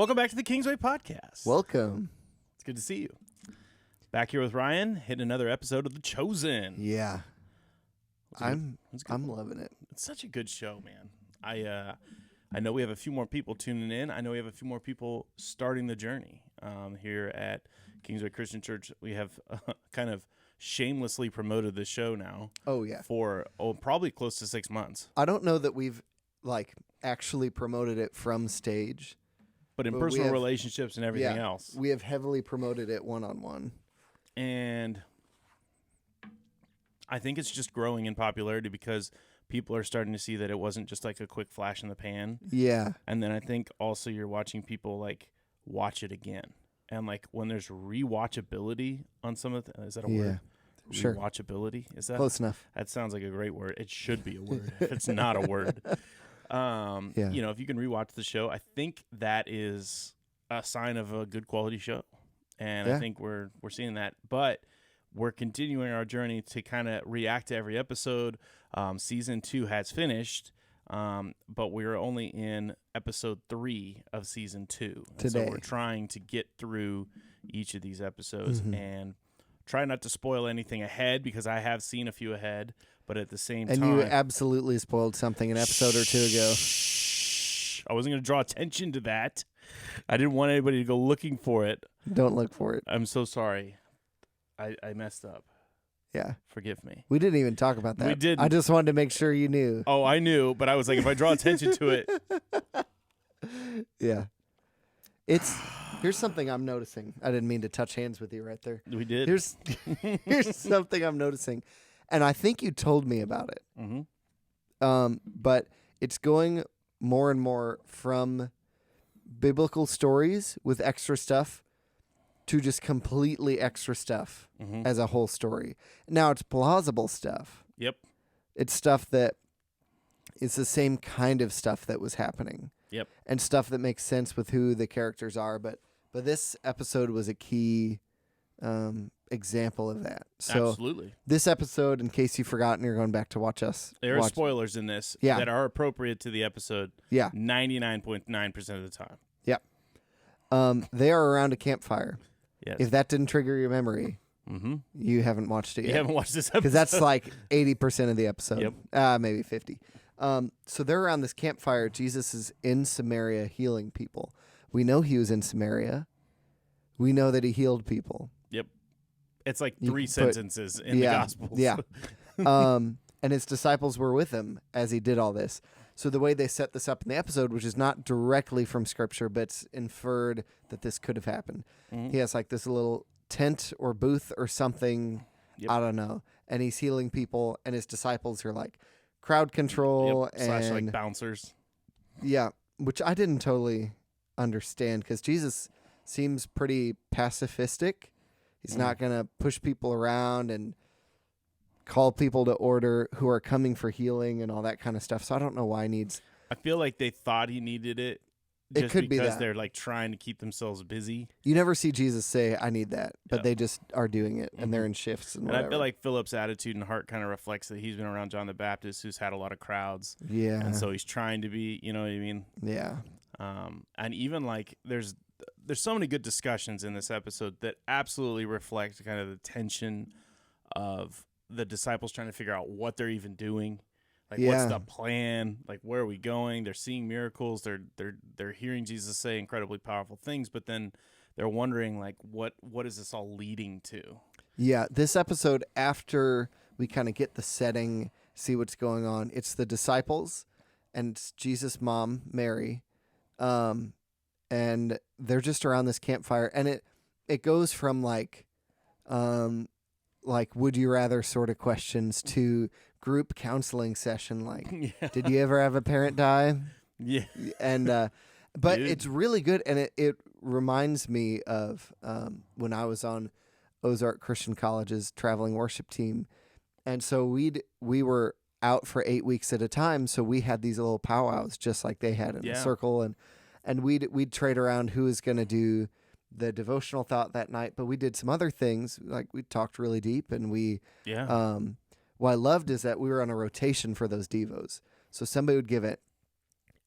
Welcome back to the Kingsway Podcast. Welcome. It's good to see you. Back here with Ryan, hitting another episode of The Chosen. Yeah. I'm I'm loving it. It's such a good show, man. I know we have a few more people tuning in. I know we have a few more people starting the journey here at Kingsway Christian Church. We have kind of shamelessly promoted this show now. Oh, yeah. For probably close to 6 months. I don't know that we've actually promoted it from stage. But in personal relationships and everything else. We have heavily promoted it one-on-one. And I think it's just growing in popularity because people are starting to see that it wasn't just like a quick flash in the pan. Yeah. And then I think also you're watching people like watch it again. And like when there's rewatchability on some of is that a word? Sure. Rewatchability? Is that close enough? That sounds like a great word. It should be a word if it's not a word. You know, if you can rewatch the show, I think that is a sign of a good quality show. And I think we're seeing that. But we're continuing our journey to kind of react to every episode. Season 2 has finished, but we're only in episode 3 of season 2. Today. So we're trying to get through each of these episodes and try not to spoil anything ahead because I have seen a few ahead, but at the same time... And you absolutely spoiled something an episode or two ago. I wasn't going to draw attention to that. I didn't want anybody to go looking for it. Don't look for it. I'm so sorry. I messed up. Yeah. Forgive me. We didn't even talk about that. We didn't. I just wanted to make sure you knew. Oh, I knew, but I was like, if I draw attention to it. Yeah. Here's something I'm noticing. I didn't mean to touch hands with you right there. We did. Here's something I'm noticing. And I think you told me about it. Mm-hmm. But it's going more and more from biblical stories with extra stuff to just completely extra stuff as a whole story. Now it's plausible stuff. Yep. It's stuff that is the same kind of stuff that was happening. Yep. And stuff that makes sense with who the characters are. But this episode was a key example of that. So absolutely. This episode, in case you've forgotten, you're going back to watch us. There are spoilers in this that are appropriate to the episode. Yeah. 99.9% of the time. Yep. They are around a campfire. Yes. If that didn't trigger your memory, you haven't watched it yet. You haven't watched this episode. Because that's like 80% of the episode. Yep. Maybe 50. So they're around this campfire. Jesus is in Samaria healing people. We know he was in Samaria. We know that he healed people. Yep. It's like 3 sentences in the Gospels. Yeah. And his disciples were with him as he did all this. So the way they set this up in the episode, which is not directly from Scripture, but it's inferred that this could have happened. He has like this little tent or booth or something. Yep. I don't know. And he's healing people, and his disciples are like crowd control and / like bouncers. Yeah, which I didn't totally understand because Jesus seems pretty pacifistic. He's not going to push people around and call people to order who are coming for healing and all that kind of stuff. So I don't know why he needs... I feel like they thought he needed it just it could because be that. They're like trying to keep themselves busy. You never see Jesus say, I need that, but they just are doing it, and they're in shifts and whatever. I feel like Philip's attitude and heart kind of reflects that he's been around John the Baptist, who's had a lot of crowds. Yeah. And so he's trying to be, you know what I mean? Yeah. And even like there's so many good discussions in this episode that absolutely reflect kind of the tension of the disciples trying to figure out what they're even doing. Like, what's the plan? Like, where are we going? They're seeing miracles. They're hearing Jesus say incredibly powerful things, but then they're wondering, like, what is this all leading to? Yeah, this episode, after we kind of get the setting, see what's going on, it's the disciples and it's Jesus' mom, Mary, and they're just around this campfire, and it goes from like would you rather sort of questions to group counseling session, like did you ever have a parent die? Yeah. And but it's really good, and it reminds me of when I was on Ozark Christian College's traveling worship team, and so we were out for 8 weeks at a time, so we had these little powwows just like they had in a circle, and we'd trade around who was going to do the devotional thought that night, but we did some other things, like we talked really deep, and what I loved is that we were on a rotation for those devos. So somebody would give it,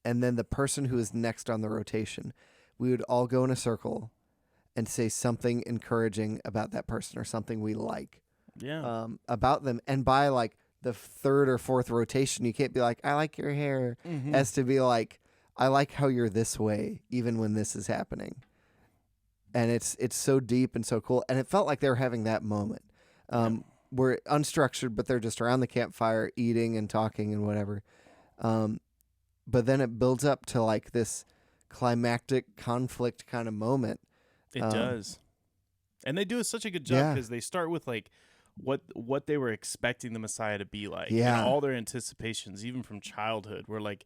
and then the person who was next on the rotation we would all go in a circle and say something encouraging about that person or something we like about them. And by like the third or fourth rotation, you can't be like, I like your hair. Mm-hmm. It has to be like, I like how you're this way, even when this is happening. And it's so deep and so cool. And it felt like they were having that moment. We're unstructured, but they're just around the campfire eating and talking and whatever. But then it builds up to like this climactic conflict kind of moment. It does. And they do such a good job because they start with like what they were expecting the Messiah to be like. Yeah. And all their anticipations, even from childhood, were like,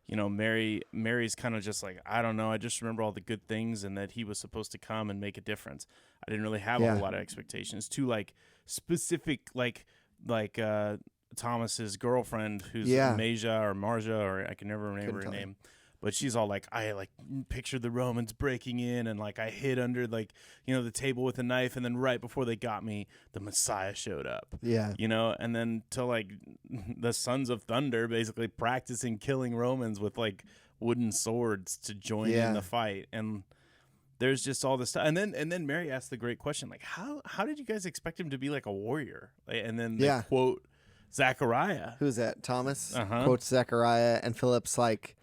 you know, Mary's kind of just like, I don't know. I just remember all the good things and that he was supposed to come and make a difference. I didn't really have a whole lot of expectations. Too like specific, like Thomas's girlfriend, who's Marja, or I can never remember her name. But she's all like, I like pictured the Romans breaking in, and like I hid under like, you know, the table with a knife, and then right before they got me, the Messiah showed up. Yeah. You know, and then to like the Sons of Thunder basically practicing killing Romans with like wooden swords to join in the fight. And there's just all this stuff. And then Mary asked the great question, like, how did you guys expect him to be like a warrior? And then they quote Zechariah. Who's that? Thomas quotes Zechariah, and Philip's like,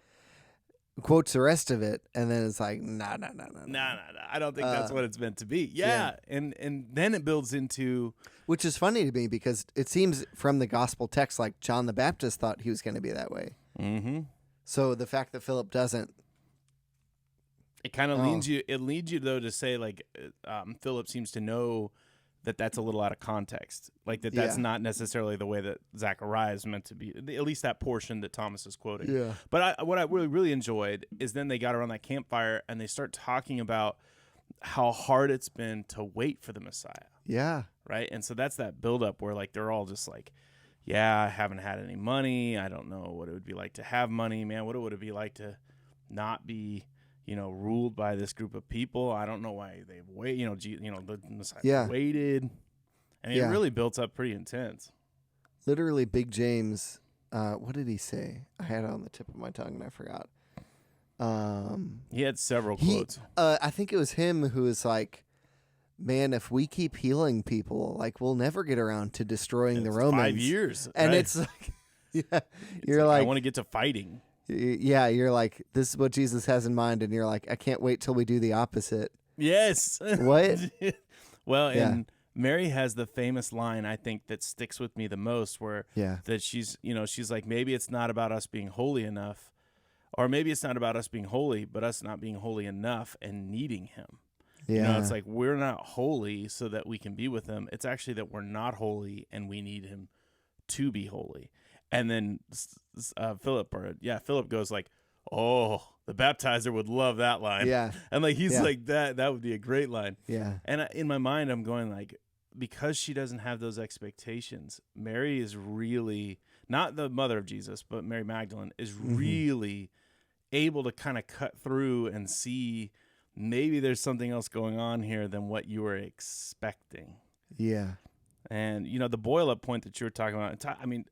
quotes the rest of it, and then it's like, nah. I don't think that's what it's meant to be. And then it builds into, which is funny to me because it seems from the gospel text like John the Baptist thought he was going to be that way. Mm-hmm. So the fact that Philip doesn't, it kind of leads you. It leads you though to say like, Philip seems to know that that's a little out of context, like that's not necessarily the way that Zechariah is meant to be, at least that portion that Thomas is quoting. Yeah. But what I really enjoyed is then they got around that campfire and they start talking about how hard it's been to wait for the Messiah. Yeah. Right. And so that's that buildup where like they're all just like, yeah, I haven't had any money. I don't know what it would be like to have money, man. What would it be like to not be, you know, ruled by this group of people? I don't know why they wait. The Messiah waited. I mean, it really built up pretty intense. Literally, Big James. What did he say? I had it on the tip of my tongue and I forgot. He had several quotes. I think it was him who was like, "Man, if we keep healing people, like we'll never get around to destroying the Romans." 5 years, and right? it's like, you're like, I want to get to fighting. Yeah, you're like, this is what Jesus has in mind, and you're like, I can't wait till we do the opposite. Yes. What? Well, and Mary has the famous line, I think, that sticks with me the most, where that she's like, maybe it's not about us being holy enough, or maybe it's not about us being holy, but us not being holy enough and needing him. Yeah. You know, it's like we're not holy so that we can be with him. It's actually that we're not holy and we need him to be holy. And then Philip goes like, oh, the baptizer would love that line. Yeah. And like, he's like, that would be a great line. Yeah. And in my mind, I'm going like, because she doesn't have those expectations, Mary is really, not the mother of Jesus, but Mary Magdalene is really able to kind of cut through and see maybe there's something else going on here than what you were expecting. Yeah. And, you know, the boil-up point that you were talking about, I mean,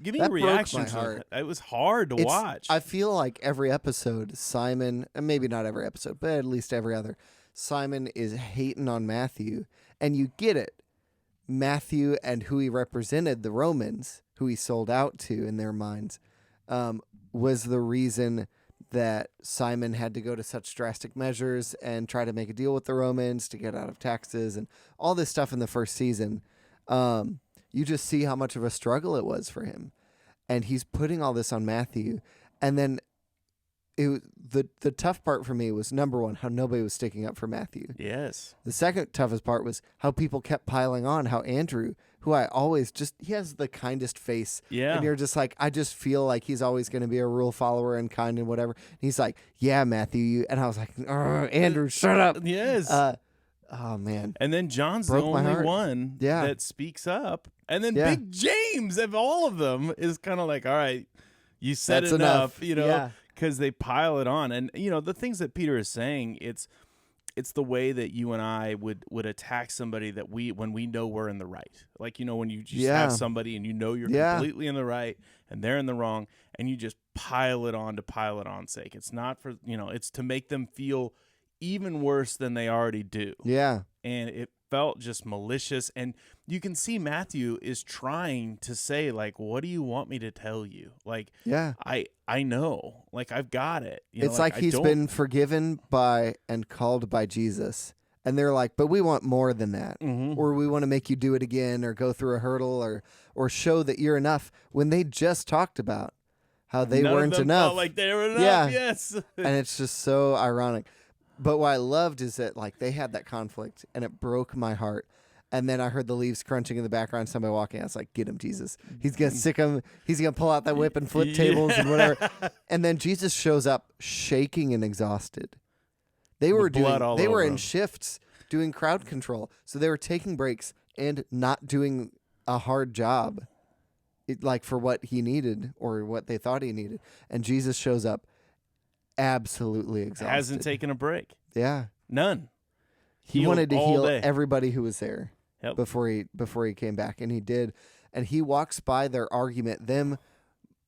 giving a reaction to it was hard to watch. I feel like every episode, Simon, and maybe not every episode, but at least every other, Simon is hating on Matthew. And you get it. Matthew and who he represented, the Romans, who he sold out to in their minds, was the reason that Simon had to go to such drastic measures and try to make a deal with the Romans to get out of taxes and all this stuff in the first season. You just see how much of a struggle it was for him. And he's putting all this on Matthew. And then the tough part for me was, number one, how nobody was sticking up for Matthew. Yes. The second toughest part was how people kept piling on, how Andrew, who I always he has the kindest face. Yeah. And you're just like, I just feel like he's always going to be a rule follower and kind and whatever. And he's like, yeah, Matthew. And I was like, Andrew, shut up. Yes. Oh, man. And then John's the only one that speaks up. And then Big James, of all of them, is kind of like, all right, you said enough, you know, because they pile it on. And, you know, the things that Peter is saying, it's the way that you and I would attack somebody that when we know we're in the right. Like, when you just have somebody and you're completely in the right and they're in the wrong, and you just pile it on sake. It's not for, it's to make them feel even worse than they already do. Yeah. And it felt just malicious. And you can see Matthew is trying to say, like, what do you want me to tell you? Like, I know, like, I've got it. It's like he's been forgiven by and called by Jesus. And they're like, but we want more than that. Mm-hmm. Or we want to make you do it again, or go through a hurdle, or show that you're enough, when they just talked about how they weren't enough. Felt like they were enough. Yeah. Yes. And it's just so ironic. But what I loved is that, like, they had that conflict, and it broke my heart. And then I heard the leaves crunching in the background, somebody walking. I was like, get him, Jesus. He's going to sick him. He's going to pull out that whip and flip tables and whatever. And then Jesus shows up shaking and exhausted. They were in shifts doing crowd control. So they were taking breaks and not doing a hard job, like, for what he needed or what they thought he needed. And Jesus shows up absolutely exhausted. Hasn't taken a break. Yeah. None. He wanted to heal day. everybody who was there before he came back, and he did. And he walks by their argument, them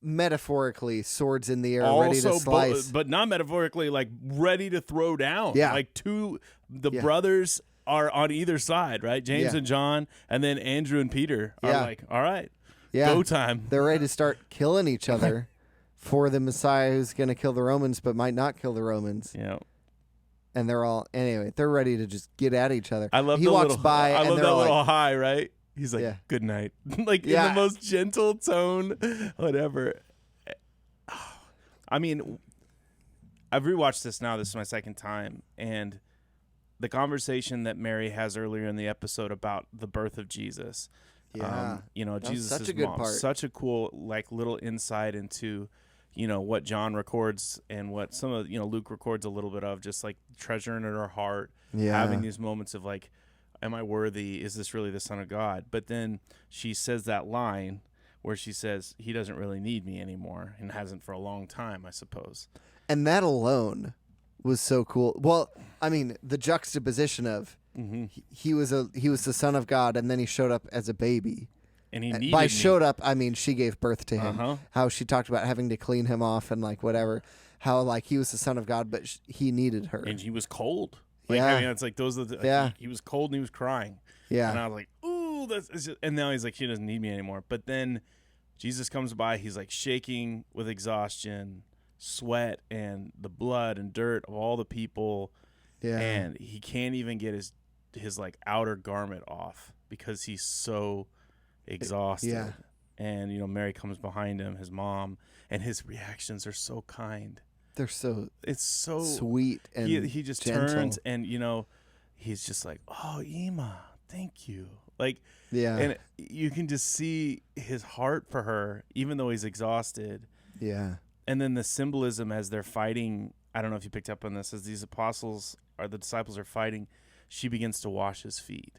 metaphorically, swords in the air, ready to slice. But not metaphorically, like, ready to throw down. Yeah. Like, the brothers are on either side, right? James and John, and then Andrew and Peter are like, all right, go time. They're ready to start killing each other for the Messiah who's going to kill the Romans but might not kill the Romans. Yeah. And they're ready to just get at each other. I love he walks by. I and love they're that like, little hi, right? He's like, good night. Like, in the most gentle tone, whatever. I mean, I've rewatched this now. This is my second time. And the conversation that Mary has earlier in the episode about the birth of Jesus. Jesus' such a good mom. part. Such a cool, like, little insight into, what John records and what some of, Luke records a little bit of, just, like, treasuring in her heart, having these moments of, like, am I worthy? Is this really the Son of God? But then she says that line where she says, he doesn't really need me anymore, and hasn't for a long time, I suppose. And that alone was so cool. Well, I mean, the juxtaposition of he was the Son of God, and then he showed up as a baby. And he needed by showed up, I mean, she gave birth to him. How she talked about having to clean him off and, like, whatever. How, like, he was the Son of God, but he needed her. And he was cold. Like, I mean, it's like those are the, he was cold and he was crying. Yeah. And I was like, ooh, and now he's like, she doesn't need me anymore. But then Jesus comes by, he's like shaking with exhaustion, sweat, and the blood and dirt of all the people. Yeah. And he can't even get his like outer garment off because he's so exhausted. Yeah. And, Mary comes behind him, his mom, and his reactions are so kind. It's so sweet, and he just gentle. turns and he's just like, oh, Ema, thank you. Like, and you can just see his heart for her, even though he's exhausted. Yeah. And then the symbolism as they're fighting, I don't know if you picked up on this, as these the disciples are fighting, she begins to wash his feet.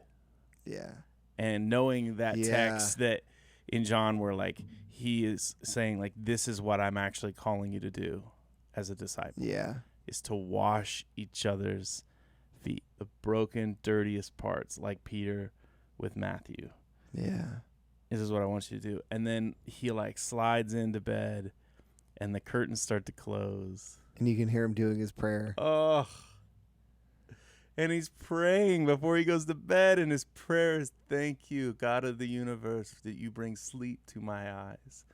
Yeah. And knowing that text that in John where, like, he is saying, like, this is what I'm actually calling you to do as a disciple. Yeah. Is to wash each other's feet, the broken, dirtiest parts, like Peter with Matthew. Yeah. This is what I want you to do. And then he, like, slides into bed and the curtains start to close. And you can hear him doing his prayer. Oh. And he's praying before he goes to bed, and his prayer is, thank you, God of the universe, that you bring sleep to my eyes,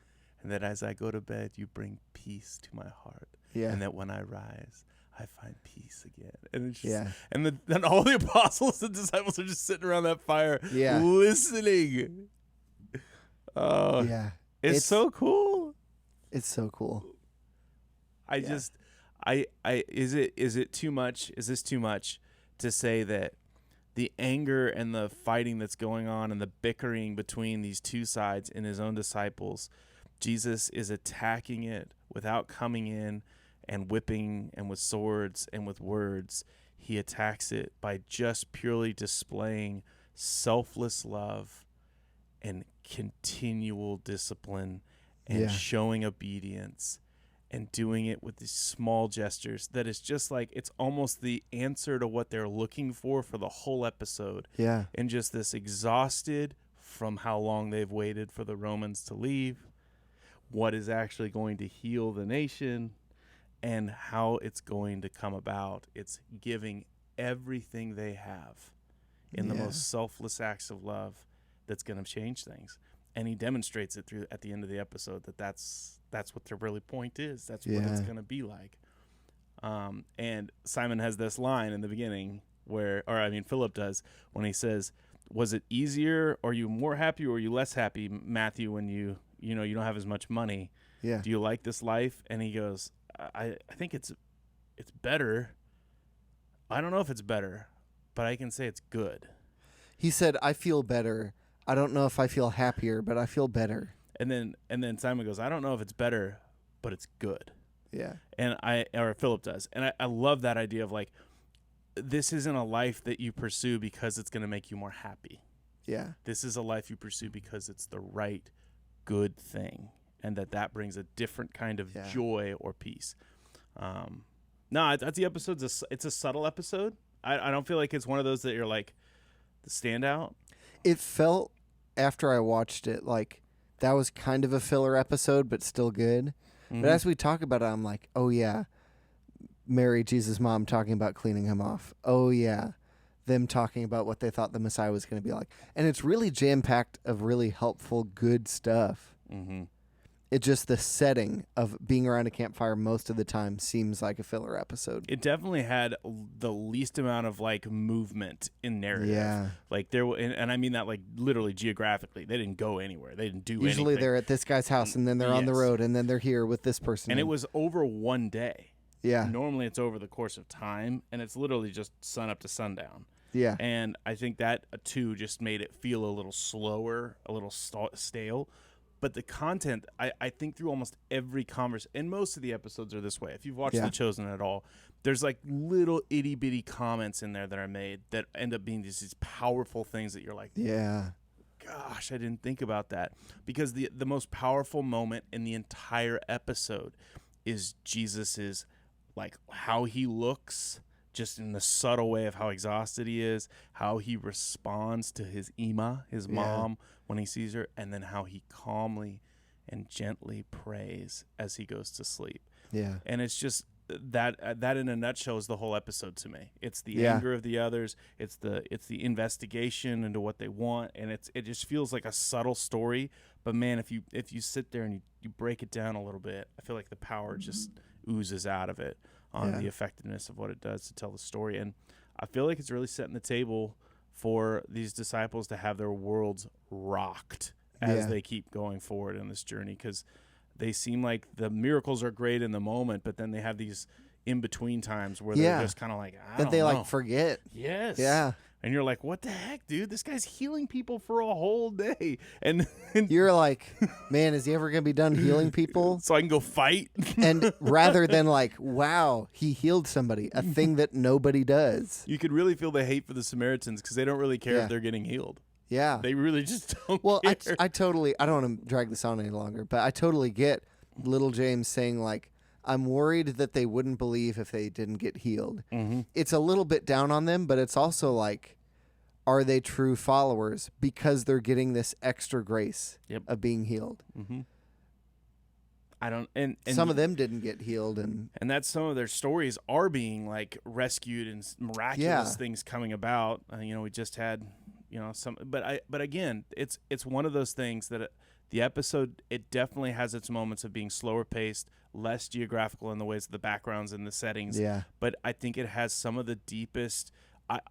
and that as I go to bed, you bring peace to my heart. Yeah. And that when I rise, I find peace again. And it's just, and then all the apostles and disciples are just sitting around that fire, listening. Oh, yeah. It's so cool. It's so cool. Is it too much? Is this too much to say that the anger and the fighting that's going on and the bickering between these two sides in his own disciples, Jesus is attacking it without coming in and whipping and with swords and with words. He attacks it by just purely displaying selfless love and continual discipline and showing obedience and doing it with these small gestures that is just like, it's almost the answer to what they're looking for the whole episode. Yeah. And just this exhausted from how long they've waited for the Romans to leave, what is actually going to heal the nation, and how it's going to come about. It's giving everything they have in the most selfless acts of love that's going to change things. And he demonstrates it through at the end of the episode that's what the really point is. That's what it's going to be like. And Simon has this line in the beginning Philip does, when he says, was it easier? Are you more happy or are you less happy, Matthew, when you don't have as much money? Yeah. Do you like this life? And he goes, I think it's better. I don't know if it's better, but I can say it's good. He said, I feel better. I don't know if I feel happier, but I feel better. And then Simon goes, I don't know if it's better, but it's good. Yeah. Or Philip does. And I love that idea of like, this isn't a life that you pursue because it's going to make you more happy. Yeah. This is a life you pursue because it's the right, good thing. And that brings a different kind of joy or peace. The episode's it's a subtle episode. I don't feel like it's one of those that you're like the standout. It felt, after I watched it, like that was kind of a filler episode, but still good. Mm-hmm. But as we talk about it, I'm like, oh yeah, Mary, Jesus' mom, talking about cleaning him off. Oh yeah, them talking about what they thought the Messiah was going to be like. And it's really jam-packed of really helpful, good stuff. Mm-hmm. It's just the setting of being around a campfire most of the time seems like a filler episode. It definitely had the least amount of like movement in narrative. Yeah. Like and I mean that like literally geographically. They didn't go anywhere. They didn't do anything. Usually they're at this guy's house and then they're on the road and then they're here with this person. And it was over one day. Yeah. Normally it's over the course of time and it's literally just sun up to sundown. Yeah. And I think that too just made it feel a little slower, a little stale. But the content, I think through almost every conversation, and most of the episodes are this way. If you've watched The Chosen at all, there's like little itty bitty comments in there that are made that end up being these powerful things that you're like, gosh, I didn't think about that. Because the most powerful moment in the entire episode is Jesus's, like how he looks, just in the subtle way of how exhausted he is, how he responds to his his mom, when he sees her, and then how he calmly and gently prays as he goes to sleep. Yeah. And it's just that in a nutshell is the whole episode to me. It's the anger of the others, it's the investigation into what they want, and it just feels like a subtle story. But man, if you sit there and you break it down a little bit, I feel like the power just oozes out of it on the effectiveness of what it does to tell the story. And I feel like it's really setting the table for these disciples to have their worlds rocked as they keep going forward in this journey, because they seem like the miracles are great in the moment, but then they have these in-between times where they're just kind of like, I don't know. Like forget. Yes. Yeah. And you're like, what the heck, dude? This guy's healing people for a whole day. And you're like, man, is he ever going to be done healing people? So I can go fight? And rather than like, wow, he healed somebody, a thing that nobody does. You could really feel the hate for the Samaritans because they don't really care if they're getting healed. Yeah. They really just don't care. I totally, I don't want to drag this on any longer, but I totally get little James saying like, I'm worried that they wouldn't believe if they didn't get healed. Mm-hmm. It's a little bit down on them, but it's also like, are they true followers because they're getting this extra grace of being healed? Mm-hmm. I don't, and some of them didn't get healed, and that's some of their stories are being like rescued and miraculous things coming about. We just had, some, but again, it's one of those things that the episode, it definitely has its moments of being slower paced, less geographical in the ways of the backgrounds and the settings. Yeah. But I think it has some of the deepest.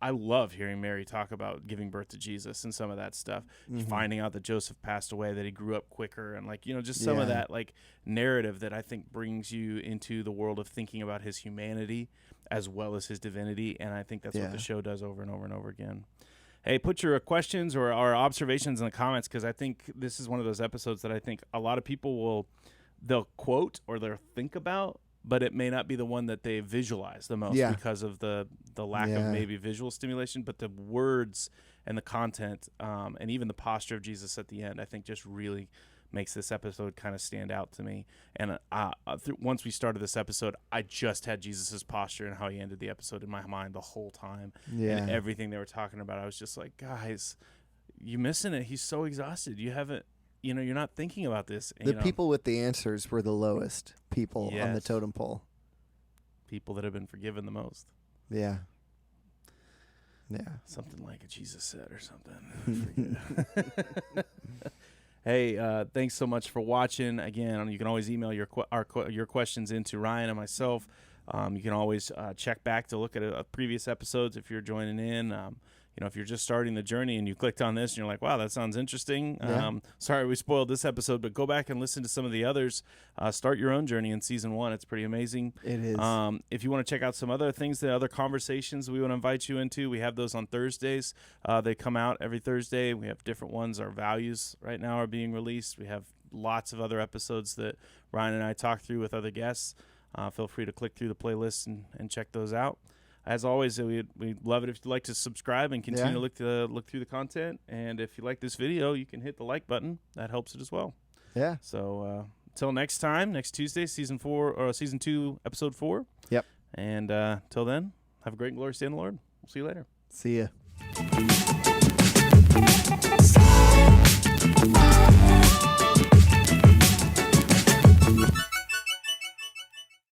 I love hearing Mary talk about giving birth to Jesus and some of that stuff. Mm-hmm. Finding out that Joseph passed away, that he grew up quicker, and just some of that like narrative that I think brings you into the world of thinking about his humanity as well as his divinity. And I think that's what the show does over and over and over again. Hey, put your questions or observations in the comments, because I think this is one of those episodes that I think a lot of people they'll quote or they'll think about, but it may not be the one that they visualize the most because of the lack of maybe visual stimulation. But the words and the content and even the posture of Jesus at the end, I think just really makes this episode kind of stand out to me. And once we started this episode, I just had Jesus's posture and how he ended the episode in my mind the whole time. Yeah. And everything they were talking about, I was just like, guys, you missing it. He's so exhausted. You haven't, you're not thinking about this. The people with the answers were the lowest people on the totem pole. People that have been forgiven the most. Yeah. Yeah. Something like a Jesus said or something. Hey, thanks so much for watching. Again, you can always email your questions into Ryan and myself. You can always check back to look at previous episodes if you're joining in. If you're just starting the journey and you clicked on this and you're like, wow, that sounds interesting. Yeah. Sorry we spoiled this episode, but go back and listen to some of the others. Start your own journey in season 1. It's pretty amazing. It is. If you want to check out some other things, the other conversations we want to invite you into, we have those on Thursdays. They come out every Thursday. We have different ones. Our values right now are being released. We have lots of other episodes that Ryan and I talk through with other guests. Feel free to click through the playlist and check those out. As always, we'd love it if you'd like to subscribe and continue to look through the content. And if you like this video, you can hit the like button. That helps it as well. Yeah. So until next time, next Tuesday, season 2, episode 4. Yep. And till then, have a great and glorious day in the Lord. We'll see you later. See ya.